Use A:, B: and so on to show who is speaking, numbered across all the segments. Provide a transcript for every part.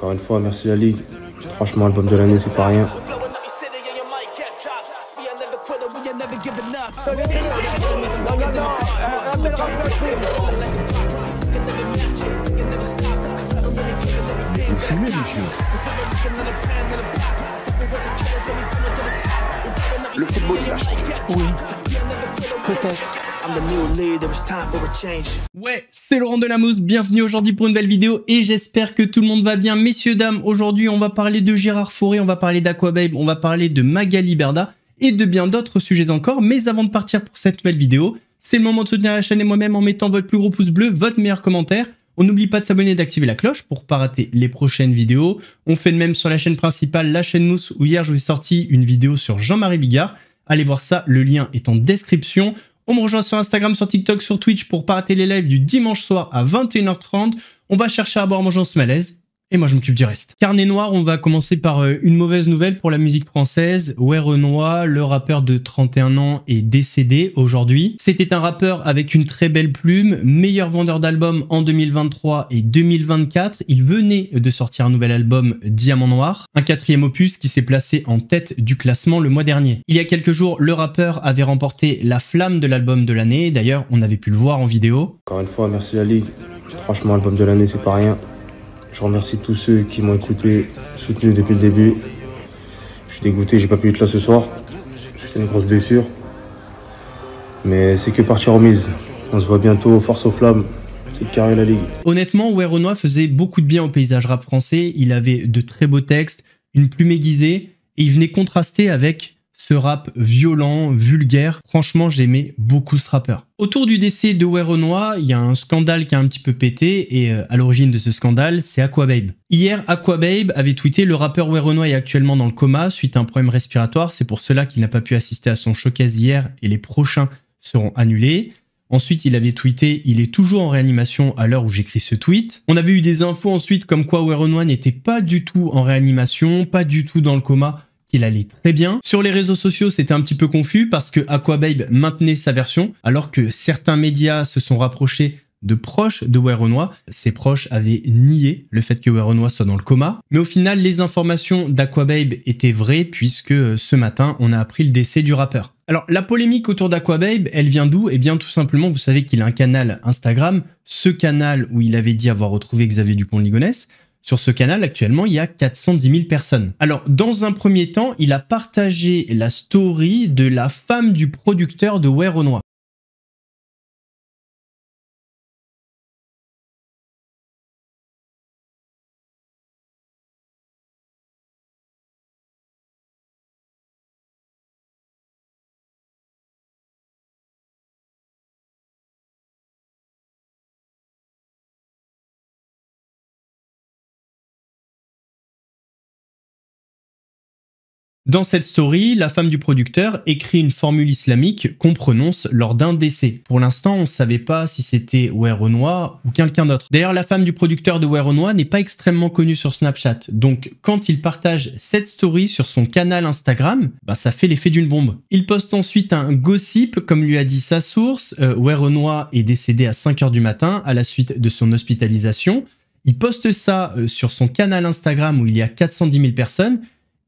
A: Encore une fois, merci la Ligue. Franchement, album de l'année, c'est pas rien.
B: Vous fumez, monsieur?
C: Le football, il a changé.
D: Oui, peut-être.
E: Ouais, c'est Laurent Delamousse, bienvenue aujourd'hui pour une nouvelle vidéo et j'espère que tout le monde va bien. Messieurs, dames, aujourd'hui on va parler de Gérard Fauré, on va parler d'Aquababe, on va parler de Magali Berda et de bien d'autres sujets encore. Mais avant de partir pour cette nouvelle vidéo, c'est le moment de soutenir la chaîne et moi-même en mettant votre plus gros pouce bleu, votre meilleur commentaire. On n'oublie pas de s'abonner et d'activer la cloche pour pas rater les prochaines vidéos. On fait de même sur la chaîne principale, la chaîne Mousse, où hier je vous ai sorti une vidéo sur Jean-Marie Bigard. Allez voir ça, le lien est en description. On me rejoint sur Instagram, sur TikTok, sur Twitch pour pas rater les lives du dimanche soir à 21h30. On va chercher à boire, manger, on se malaise. Et moi, je m'occupe du reste. Carnet noir, on va commencer par une mauvaise nouvelle pour la musique française. Werenoi, le rappeur de 31 ans, est décédé aujourd'hui. C'était un rappeur avec une très belle plume, meilleur vendeur d'albums en 2023 et 2024. Il venait de sortir un nouvel album, Diamant Noir, un 4e opus qui s'est placé en tête du classement le mois dernier. Il y a quelques jours, le rappeur avait remporté la flamme de l'album de l'année. D'ailleurs, on avait pu le voir en vidéo.
A: Encore une fois, merci la Ligue. Franchement, album de l'année, c'est pas rien. Je remercie tous ceux qui m'ont écouté, soutenu depuis le début. Je suis dégoûté, j'ai pas pu être là ce soir. C'était une grosse blessure. Mais c'est que partie remise. On se voit bientôt, force aux flammes. C'est carré la Ligue.
E: Honnêtement, Werenoi faisait beaucoup de bien au paysage rap français. Il avait de très beaux textes, une plume aiguisée, et il venait contraster avec ce rap violent, vulgaire. Franchement, j'aimais beaucoup ce rappeur. Autour du décès de Werenoi, il y a un scandale qui a un petit peu pété et à l'origine de ce scandale, c'est Aquababe. Hier, Aquababe avait tweeté « Le rappeur Werenoi est actuellement dans le coma suite à un problème respiratoire. C'est pour cela qu'il n'a pas pu assister à son showcase hier et les prochains seront annulés. » Ensuite, il avait tweeté « Il est toujours en réanimation à l'heure où j'écris ce tweet. » On avait eu des infos ensuite comme quoi Werenoi n'était pas du tout en réanimation, pas du tout dans le coma, qu'il allait très bien. Sur les réseaux sociaux, c'était un petit peu confus parce que Aquababe maintenait sa version, alors que certains médias se sont rapprochés de proches de Werenoi. Ses proches avaient nié le fait que Werenoi soit dans le coma. Mais au final, les informations d'Aquababe étaient vraies puisque ce matin, on a appris le décès du rappeur. Alors, la polémique autour d'Aquababe, elle vient d'où? Eh bien, tout simplement, vous savez qu'il a un canal Instagram, ce canal où il avait dit avoir retrouvé Xavier Dupont de Ligonnès. Sur ce canal, actuellement, il y a 410 000 personnes. Alors, dans un premier temps, il a partagé la story de la femme du producteur de Werenoi. Dans cette story, la femme du producteur écrit une formule islamique qu'on prononce lors d'un décès. Pour l'instant, on ne savait pas si c'était Werenoi ou quelqu'un d'autre. D'ailleurs, la femme du producteur de Werenoi n'est pas extrêmement connue sur Snapchat. Donc, quand il partage cette story sur son canal Instagram, ça fait l'effet d'une bombe. Il poste ensuite un gossip, comme lui a dit sa source. Werenoi est décédé à 5 h du matin à la suite de son hospitalisation. Il poste ça sur son canal Instagram où il y a 410 000 personnes.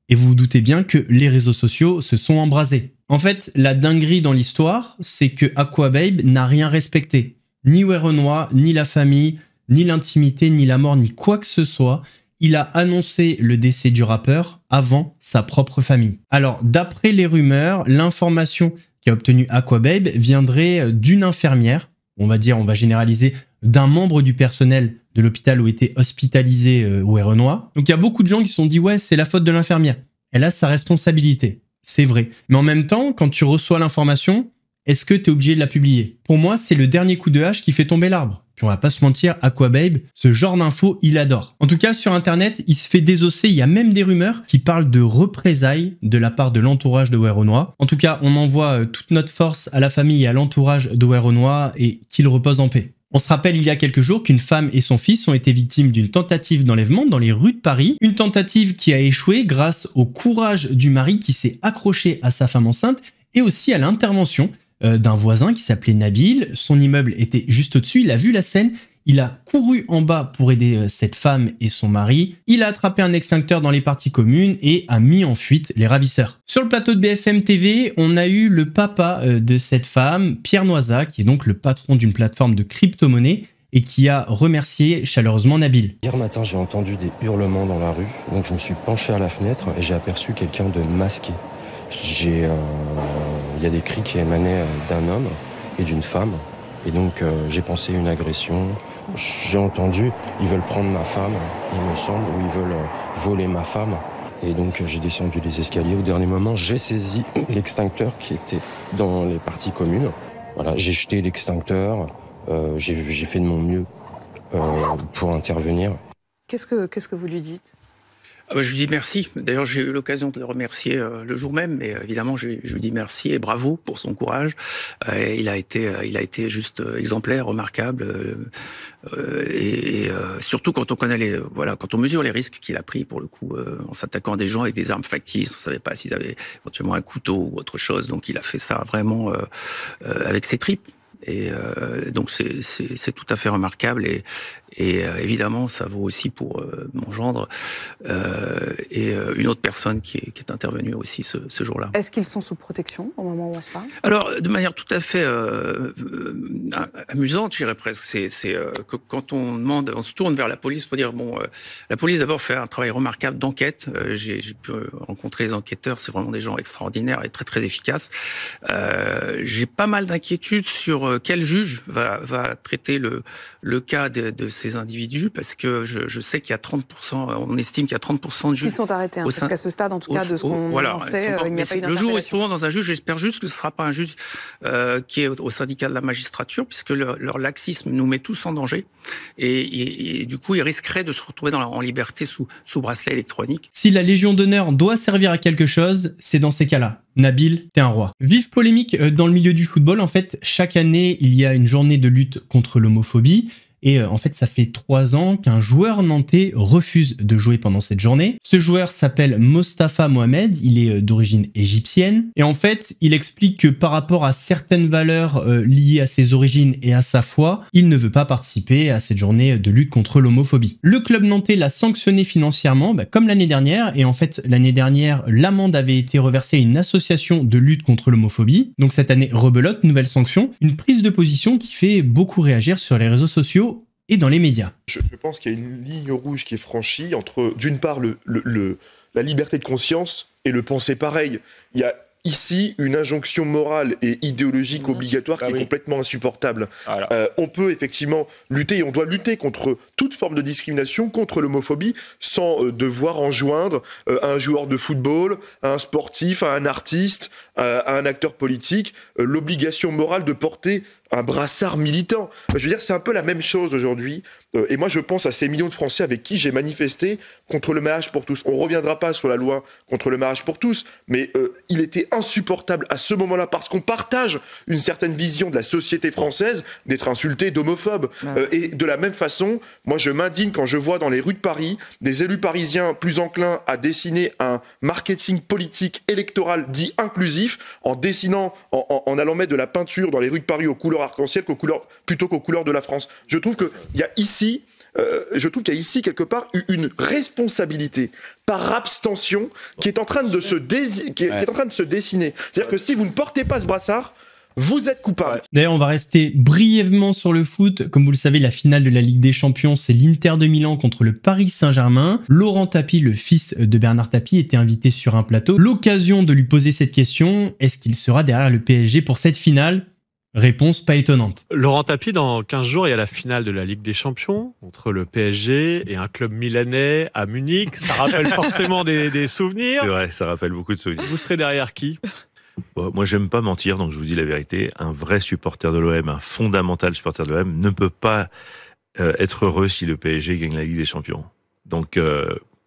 E: Et vous vous doutez bien que les réseaux sociaux se sont embrasés. En fait, la dinguerie dans l'histoire, c'est que Aquababe n'a rien respecté. Ni Werenoi, ni la famille, ni l'intimité, ni la mort, ni quoi que ce soit. Il a annoncé le décès du rappeur avant sa propre famille. Alors, d'après les rumeurs, l'information qu'a obtenue Aquababe viendrait d'une infirmière, on va généraliser, d'un membre du personnel de l'hôpital où était hospitalisé Werenoi. Donc il y a beaucoup de gens qui se sont dit « Ouais, c'est la faute de l'infirmière. Elle a sa responsabilité. » C'est vrai. Mais en même temps, quand tu reçois l'information, est-ce que tu es obligé de la publier? Pour moi, c'est le dernier coup de hache qui fait tomber l'arbre. Puis on va pas se mentir, Aquababe, ce genre d'infos, il adore. En tout cas, sur Internet, il se fait désosser. Il y a même des rumeurs qui parlent de représailles de la part de l'entourage de Werenoi. En tout cas, on envoie toute notre force à la famille et à l'entourage de Werenoi et qu'il repose en paix. On se rappelle il y a quelques jours qu'une femme et son fils ont été victimes d'une tentative d'enlèvement dans les rues de Paris. Une tentative qui a échoué grâce au courage du mari qui s'est accroché à sa femme enceinte et aussi à l'intervention d'un voisin qui s'appelait Nabil. Son immeuble était juste au-dessus, il a vu la scène, Il a couru en bas pour aider cette femme et son mari. Il a attrapé un extincteur dans les parties communes et a mis en fuite les ravisseurs. Sur le plateau de BFM TV, on a eu le papa de cette femme, Pierre Noisa, qui est donc le patron d'une plateforme de crypto-monnaie et qui a remercié chaleureusement Nabil.
F: Hier matin, j'ai entendu des hurlements dans la rue, donc je me suis penché à la fenêtre et j'ai aperçu quelqu'un de masqué. Il y a des cris qui émanaient d'un homme et d'une femme, et donc j'ai pensé une agression. J'ai entendu, ils veulent prendre ma femme, il me semble, ou ils veulent voler ma femme. Et donc j'ai descendu les escaliers. Au dernier moment, j'ai saisi l'extincteur qui était dans les parties communes. Voilà, j'ai jeté l'extincteur. J'ai fait de mon mieux pour intervenir.
G: Qu'est-ce que vous lui dites ?
H: Je lui dis merci. D'ailleurs, j'ai eu l'occasion de le remercier le jour même, mais évidemment, je lui dis merci et bravo pour son courage. Il a été juste exemplaire, remarquable, et surtout quand on connaît quand on mesure les risques qu'il a pris pour le coup en s'attaquant à des gens avec des armes factices. On savait pas s'ils avaient éventuellement un couteau ou autre chose, donc il a fait ça vraiment avec ses tripes. Et donc c'est tout à fait remarquable et évidemment ça vaut aussi pour mon gendre et une autre personne qui est intervenue aussi ce jour-là.
G: Est-ce qu'ils sont sous protection au moment où on se parle ?
H: Alors de manière tout à fait amusante, je dirais presque, c'est que quand on se tourne vers la police pour dire la police d'abord fait un travail remarquable d'enquête. J'ai pu rencontrer les enquêteurs, c'est vraiment des gens extraordinaires et très très efficaces. J'ai pas mal d'inquiétudes sur quel juge va traiter le cas de ces individus, parce que je sais qu'il y a 30%, on estime qu'il y a 30% de juges...
G: Qui sont arrêtés, parce qu'à ce stade, en tout cas, de ce qu'on en sait, il n'y a pas eu d'interpellation.
H: Le jour où ils seront dans un juge, j'espère juste que ce ne sera pas un juge qui est au syndicat de la magistrature, puisque leur laxisme nous met tous en danger, et du coup, ils risqueraient de se retrouver en liberté sous bracelet électronique.
E: Si la Légion d'honneur doit servir à quelque chose, c'est dans ces cas-là. Nabil, t'es un roi. Vive polémique dans le milieu du football, en fait, chaque année, il y a une journée de lutte contre l'homophobie. Et en fait, ça fait 3 ans qu'un joueur nantais refuse de jouer pendant cette journée. Ce joueur s'appelle Mostafa Mohamed, il est d'origine égyptienne. Et en fait, il explique que par rapport à certaines valeurs liées à ses origines et à sa foi, il ne veut pas participer à cette journée de lutte contre l'homophobie. Le club nantais l'a sanctionné financièrement, comme l'année dernière. Et en fait, l'année dernière, l'amende avait été reversée à une association de lutte contre l'homophobie. Donc cette année, rebelote, nouvelle sanction. Une prise de position qui fait beaucoup réagir sur les réseaux sociaux et dans les médias.
I: Je pense qu'il y a une ligne rouge qui est franchie entre, d'une part, la liberté de conscience et le penser pareil. Il y a ici une injonction morale et idéologique obligatoire qui est complètement insupportable. On peut effectivement lutter, et on doit lutter contre toute forme de discrimination, contre l'homophobie, sans devoir enjoindre à un joueur de football, à un sportif, à un artiste, à un acteur politique, l'obligation morale de porter un brassard militant. Je veux dire, c'est un peu la même chose aujourd'hui. Et moi, je pense à ces millions de Français avec qui j'ai manifesté contre le mariage pour tous. On ne reviendra pas sur la loi contre le mariage pour tous, mais il était insupportable à ce moment-là, parce qu'on partage une certaine vision de la société française, d'être insulté d'homophobe. Et de la même façon, moi, je m'indigne quand je vois dans les rues de Paris des élus parisiens plus enclins à dessiner un marketing politique électoral dit inclusif, en dessinant, en allant mettre de la peinture dans les rues de Paris aux couleurs arc-en-ciel plutôt qu'aux couleurs de la France. Je trouve qu'il y a ici quelque part une responsabilité par abstention qui est en train de se dessiner. C'est-à-dire que si vous ne portez pas ce brassard, vous êtes coupable.
E: D'ailleurs, on va rester brièvement sur le foot. Comme vous le savez, la finale de la Ligue des Champions, c'est l'Inter de Milan contre le Paris Saint-Germain. Laurent Tapie, le fils de Bernard Tapie, était invité sur un plateau. L'occasion de lui poser cette question, est-ce qu'il sera derrière le PSG pour cette finale ? Réponse pas étonnante.
J: Laurent Tapie, dans 15 jours, il y a la finale de la Ligue des Champions entre le PSG et un club milanais à Munich. Ça rappelle forcément des souvenirs.
B: C'est vrai, ça rappelle beaucoup de souvenirs.
J: Vous serez derrière qui ?
B: Moi, j'aime pas mentir, donc je vous dis la vérité. Un vrai supporter de l'OM, un fondamental supporter de l'OM, ne peut pas être heureux si le PSG gagne la Ligue des Champions. Donc,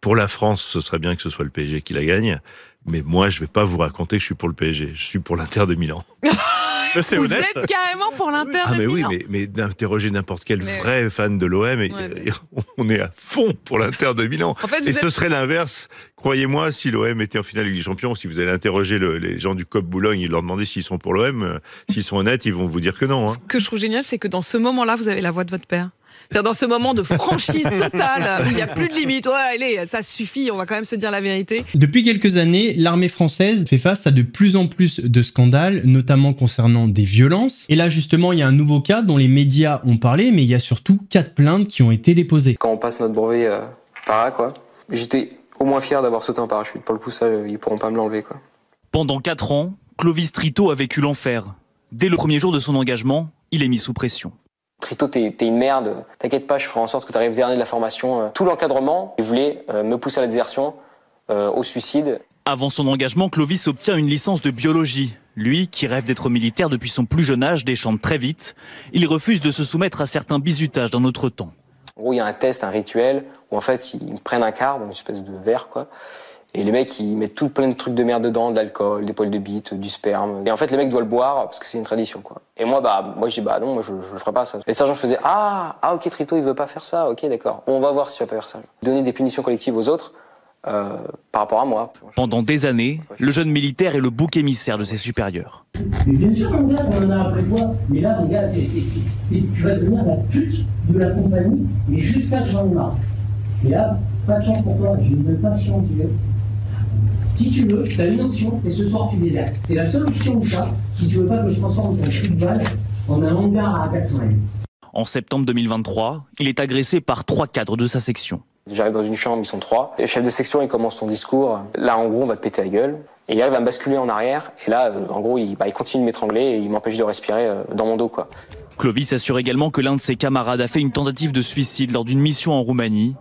B: pour la France, ce serait bien que ce soit le PSG qui la gagne. Mais moi, je vais pas vous raconter que je suis pour le PSG. Je suis pour l'Inter de Milan.
J: C'est
K: Vous
J: honnête.
K: êtes carrément pour l'Inter de
B: mais
K: Milan.
B: oui, mais d'interroger n'importe quel vrai fan de l'OM, on est à fond pour l'Inter de Milan.
K: En fait,
B: et ce serait l'inverse. Croyez-moi, si l'OM était en finale Ligue des Champions, si vous allez interroger les gens du COP Boulogne et leur demander s'ils sont pour l'OM, s'ils sont honnêtes, ils vont vous dire que non.
K: Ce que je trouve génial, c'est que dans ce moment-là, vous avez la voix de votre père.
G: Dans ce moment de franchise totale, où il n'y a plus de limite. Ouais, allez, ça suffit, on va quand même se dire la vérité.
E: Depuis quelques années, l'armée française fait face à de plus en plus de scandales, notamment concernant des violences. Et là, justement, il y a un nouveau cas dont les médias ont parlé, mais il y a surtout 4 plaintes qui ont été déposées.
K: Quand on passe notre brevet para, quoi, j'étais au moins fier d'avoir sauté en parachute. Pour le coup, ça, ils pourront pas me l'enlever, quoi.
L: Pendant 4 ans, Clovis Trito a vécu l'enfer. Dès le premier jour de son engagement, il est mis sous pression.
K: Trito, t'es une merde, t'inquiète pas, je ferai en sorte que tu arrives dernier de la formation. Tout l'encadrement, il voulait me pousser à la désertion, au suicide.
L: Avant son engagement, Clovis obtient une licence de biologie. Lui, qui rêve d'être militaire depuis son plus jeune âge, déchante très vite. Il refuse de se soumettre à certains bizutages d'un autre temps.
K: En gros, il y a un test, un rituel, où en fait, ils prennent un quart, une espèce de verre, quoi. Et les mecs, ils mettent tout plein de trucs de merde dedans, de l'alcool, des poils de bite, du sperme. Et en fait, les mecs doivent le boire parce que c'est une tradition, quoi. Et moi, je dis, non, moi, je le ferai pas, ça. Et le sergent faisait, ok, Trito, il veut pas faire ça, ok, d'accord. Bon, on va voir s'il va pas faire ça. Donner des punitions collectives aux autres, par rapport à moi.
L: Pendant des années, le jeune militaire est le bouc émissaire de ses supérieurs.
M: Mais bien sûr, mon gars, on en a après toi. Mais là, mon gars, tu vas devenir la pute de la compagnie, mais jusqu'à que j'en ai marre. Et là, pas de chance pour toi, je ne veux pas si on veut. Si tu veux, tu as une option et ce soir tu désertes. C'est la seule option ou pas, si tu veux pas que je transforme ton trou de balle en un hangar à 400 M.
L: En septembre 2023, il est agressé par 3 cadres de sa section.
K: J'arrive dans une chambre, ils sont 3. Et le chef de section, il commence son discours. Là, en gros, on va te péter la gueule. Et il arrive à me basculer en arrière. Et là, en gros, il continue de m'étrangler et il m'empêche de respirer dans mon dos, quoi.
L: Clovis assure également que l'un de ses camarades a fait une tentative de suicide lors d'une mission en Roumanie.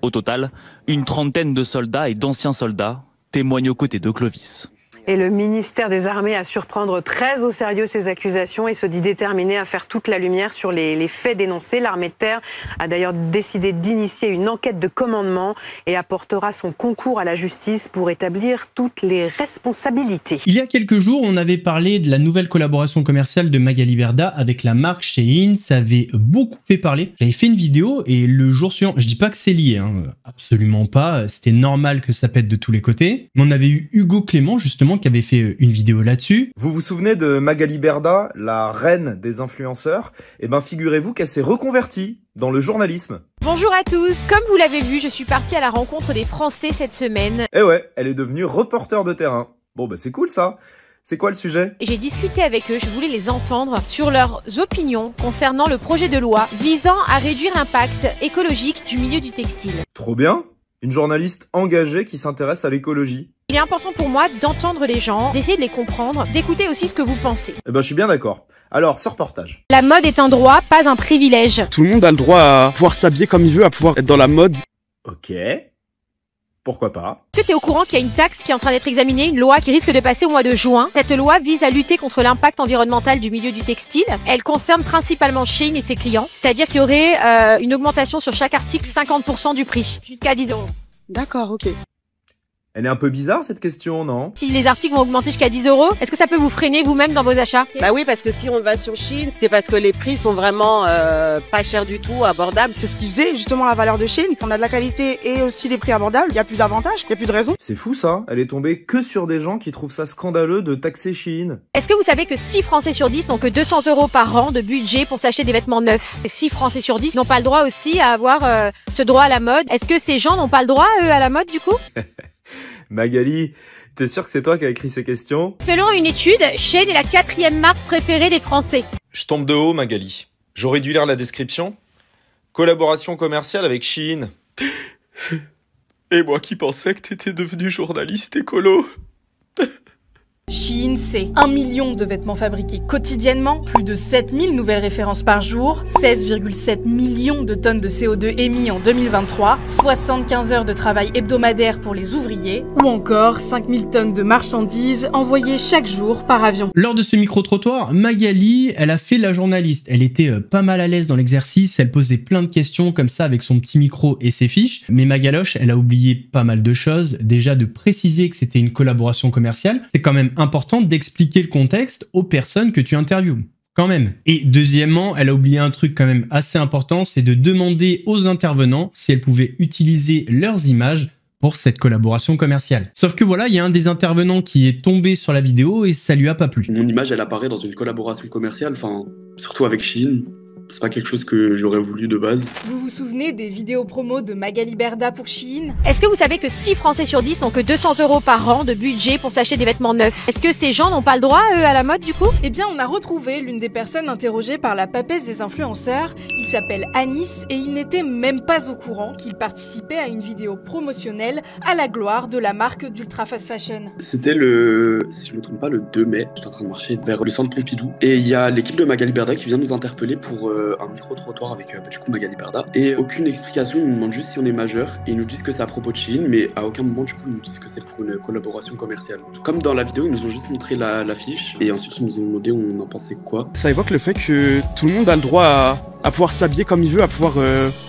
L: Au total, une 30aine de soldats et d'anciens soldats témoignent aux côtés de Clovis.
G: Et le ministère des Armées assure prendre très au sérieux ces accusations et se dit déterminé à faire toute la lumière sur les faits dénoncés. L'armée de terre a d'ailleurs décidé d'initier une enquête de commandement et apportera son concours à la justice pour établir toutes les responsabilités.
E: Il y a quelques jours, on avait parlé de la nouvelle collaboration commerciale de Magali Berda avec la marque Shein. Ça avait beaucoup fait parler. J'avais fait une vidéo et le jour suivant, je dis pas que c'est lié, absolument pas. C'était normal que ça pète de tous les côtés. Mais on avait eu Hugo Clément, justement, qui avait fait une vidéo là-dessus.
N: Vous vous souvenez de Magali Berda, la reine des influenceurs? Eh ben, figurez-vous qu'elle s'est reconvertie dans le journalisme.
O: Bonjour à tous. Comme vous l'avez vu, je suis partie à la rencontre des Français cette semaine.
N: Eh ouais, elle est devenue reporter de terrain. Bon, bah c'est cool ça. C'est quoi le sujet?
O: J'ai discuté avec eux, je voulais les entendre sur leurs opinions concernant le projet de loi visant à réduire l'impact écologique du milieu du textile.
N: Trop bien. Une journaliste engagée qui s'intéresse à l'écologie.
O: Il est important pour moi d'entendre les gens, d'essayer de les comprendre, d'écouter aussi ce que vous pensez.
N: Eh ben, je suis bien d'accord. Alors, ce reportage.
O: La mode est un droit, pas un privilège.
P: Tout le monde a le droit à pouvoir s'habiller comme il veut, à pouvoir être dans la mode.
N: Ok. Pourquoi pas?
O: Est-ce que tu es au courant qu'il y a une taxe qui est en train d'être examinée, une loi qui risque de passer au mois de juin? Cette loi vise à lutter contre l'impact environnemental du milieu du textile. Elle concerne principalement Shein et ses clients, c'est-à-dire qu'il y aurait une augmentation sur chaque article 50% du prix, jusqu'à 10 €.
G: D'accord, ok.
N: Elle est un peu bizarre cette question, non?
O: Si les articles vont augmenter jusqu'à 10 €, est-ce que ça peut vous freiner vous-même dans vos achats?
Q: Bah oui, parce que si on va sur Shein, c'est parce que les prix sont vraiment pas chers du tout, abordables.
R: C'est ce qui faisait justement la valeur de Shein. On a de la qualité et aussi des prix abordables. Il n'y a plus d'avantages, il n'y a plus de raison.
N: C'est fou ça, elle est tombée que sur des gens qui trouvent ça scandaleux de taxer Shein.
O: Est-ce que vous savez que 6 Français sur 10 n'ont que 200 € par an de budget pour s'acheter des vêtements neufs? Et 6 Français sur 10 n'ont pas le droit aussi à avoir ce droit à la mode. Est-ce que ces gens n'ont pas le droit, eux, à la mode du coup?
N: Magali, t'es sûr que c'est toi qui as écrit ces questions?
O: Selon une étude, Shein est la 4e marque préférée des Français.
S: Je tombe de haut, Magali. J'aurais dû lire la description. Collaboration commerciale avec Shein. Et moi qui pensais que t'étais devenu journaliste écolo.
T: Shein, c'est 1 million de vêtements fabriqués quotidiennement, plus de 7000 nouvelles références par jour, 16,7 millions de tonnes de CO2 émis en 2023, 75 heures de travail hebdomadaire pour les ouvriers, ou encore 5000 tonnes de marchandises envoyées chaque jour par avion.
E: Lors de ce micro-trottoir, Magali, elle a fait la journaliste. Elle était pas mal à l'aise dans l'exercice, elle posait plein de questions comme ça avec son petit micro et ses fiches. Mais Magaloche, elle a oublié pas mal de choses. Déjà de préciser que c'était une collaboration commerciale. C'est quand même important d'expliquer le contexte aux personnes que tu interviewes. Quand même. Et deuxièmement, elle a oublié un truc quand même assez important, c'est de demander aux intervenants si elles pouvaient utiliser leurs images pour cette collaboration commerciale. Sauf que voilà, il y a un des intervenants qui est tombé sur la vidéo et ça lui a pas plu.
U: Mon image, elle apparaît dans une collaboration commerciale, enfin, surtout avec Shein.
P: c'est pas quelque chose que j'aurais voulu de base.
T: Vous vous souvenez des vidéos promo de Magali Berda pour Shein?
O: Est-ce que vous savez que 6 Français sur 10 n'ont que 200 € par an de budget pour s'acheter des vêtements neufs? Est-ce que ces gens n'ont pas le droit, eux, à la mode, du coup?
T: Eh bien, on a retrouvé l'une des personnes interrogées par la papesse des influenceurs. Il s'appelle Anis et il n'était même pas au courant qu'il participait à une vidéo promotionnelle à la gloire de la marque d'ultra fast fashion.
P: C'était si je me trompe pas, le 2 mai. J'étais en train de marcher vers le centre Pompidou. Et il y a l'équipe de Magali Berda qui vient nous interpeller pour un micro-trottoir avec du coup Magali Berda. Et aucune explication, ils nous demandent juste si on est majeur. Et ils nous disent que c'est à propos de Shein, mais à aucun moment du coup ils nous disent que c'est pour une collaboration commerciale. Comme dans la vidéo, ils nous ont juste montré l'affiche et ensuite ils nous ont demandé on en pensait quoi.
U: Ça évoque le fait que tout le monde a le droit à pouvoir s'habiller comme il veut, à pouvoir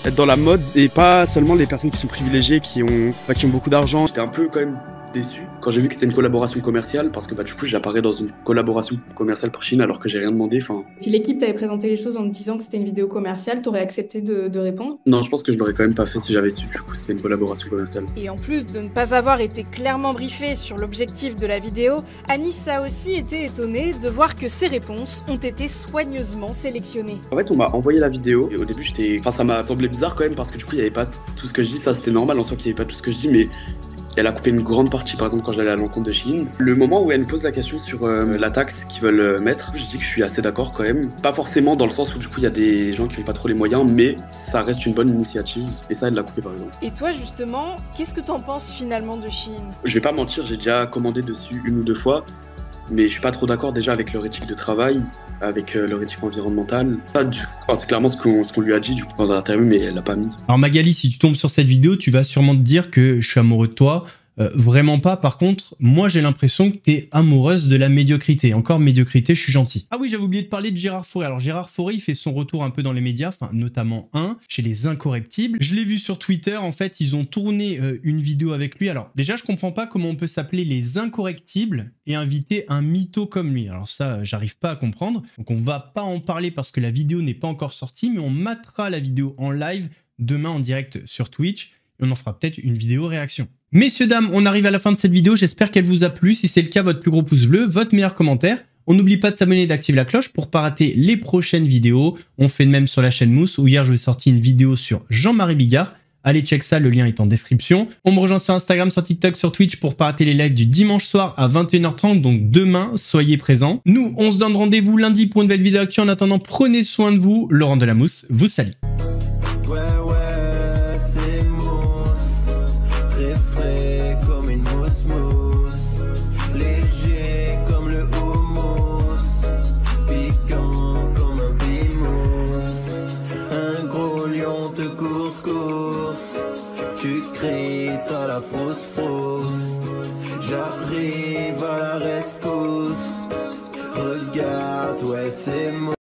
U: être dans la mode et pas seulement les personnes qui sont privilégiées, qui ont beaucoup d'argent.
P: J'étais un peu quand même déçu quand j'ai vu que c'était une collaboration commerciale parce que du coup j'apparais dans une collaboration commerciale pour Shein alors que j'ai rien demandé.
V: Si l'équipe t'avait présenté les choses en te disant que c'était une vidéo commerciale, t'aurais accepté de répondre?
P: Non, je pense que je l'aurais quand même pas fait si j'avais su du coup c'était une collaboration commerciale.
T: Et en plus de ne pas avoir été clairement briefé sur l'objectif de la vidéo, Anis a aussi été étonné de voir que ses réponses ont été soigneusement sélectionnées.
P: En fait, on m'a envoyé la vidéo et au début ça m'a semblé bizarre quand même parce que du coup il y avait pas tout ce que je dis, ça c'était normal en soi qu'il y avait pas tout ce que je dis, mais elle a coupé une grande partie, par exemple, quand j'allais à l'encontre de Shein. Le moment où elle me pose la question sur la taxe qu'ils veulent mettre, je dis que je suis assez d'accord quand même. Pas forcément dans le sens où du coup il y a des gens qui n'ont pas trop les moyens, mais ça reste une bonne initiative. Et ça, elle l'a coupé par exemple.
T: Et toi justement, qu'est-ce que t'en penses finalement de Shein?
P: Je vais pas mentir, j'ai déjà commandé dessus 1 ou 2 fois, mais je suis pas trop d'accord déjà avec leur éthique de travail, avec leur éthique environnementale. C'est clairement ce qu'on lui a dit du coup, pendant l'interview, mais elle l'a pas mis.
E: Alors Magali, si tu tombes sur cette vidéo, tu vas sûrement te dire que je suis amoureux de toi. Vraiment pas. Par contre, moi j'ai l'impression que t'es amoureuse de la médiocrité. Encore médiocrité, je suis gentil. Ah oui, j'avais oublié de parler de Gérard Fauré. Alors Gérard Fauré, il fait son retour un peu dans les médias, enfin notamment chez les Incorrectibles. Je l'ai vu sur Twitter, en fait, ils ont tourné une vidéo avec lui. Alors déjà, je comprends pas comment on peut s'appeler les Incorrectibles et inviter un mytho comme lui. Alors ça, j'arrive pas à comprendre. Donc on va pas en parler parce que la vidéo n'est pas encore sortie, mais on matera la vidéo en live demain en direct sur Twitch. Et on en fera peut-être une vidéo réaction. Messieurs, dames, on arrive à la fin de cette vidéo. J'espère qu'elle vous a plu. Si c'est le cas, votre plus gros pouce bleu, votre meilleur commentaire. On n'oublie pas de s'abonner et d'activer la cloche pour pas rater les prochaines vidéos. On fait de même sur la chaîne Mousse où hier je vous ai sorti une vidéo sur Jean-Marie Bigard. Allez check ça, le lien est en description. On me rejoint sur Instagram, sur TikTok, sur Twitch pour pas rater les lives du dimanche soir à 21h30. Donc demain, soyez présents. Nous, on se donne rendez-vous lundi pour une nouvelle vidéo actu. En attendant, prenez soin de vous. Laurent Delamousse vous salue.
C: Tu cries, t'as la fausse fausse. J'arrive à la rescousse. Regarde, ouais, c'est moi.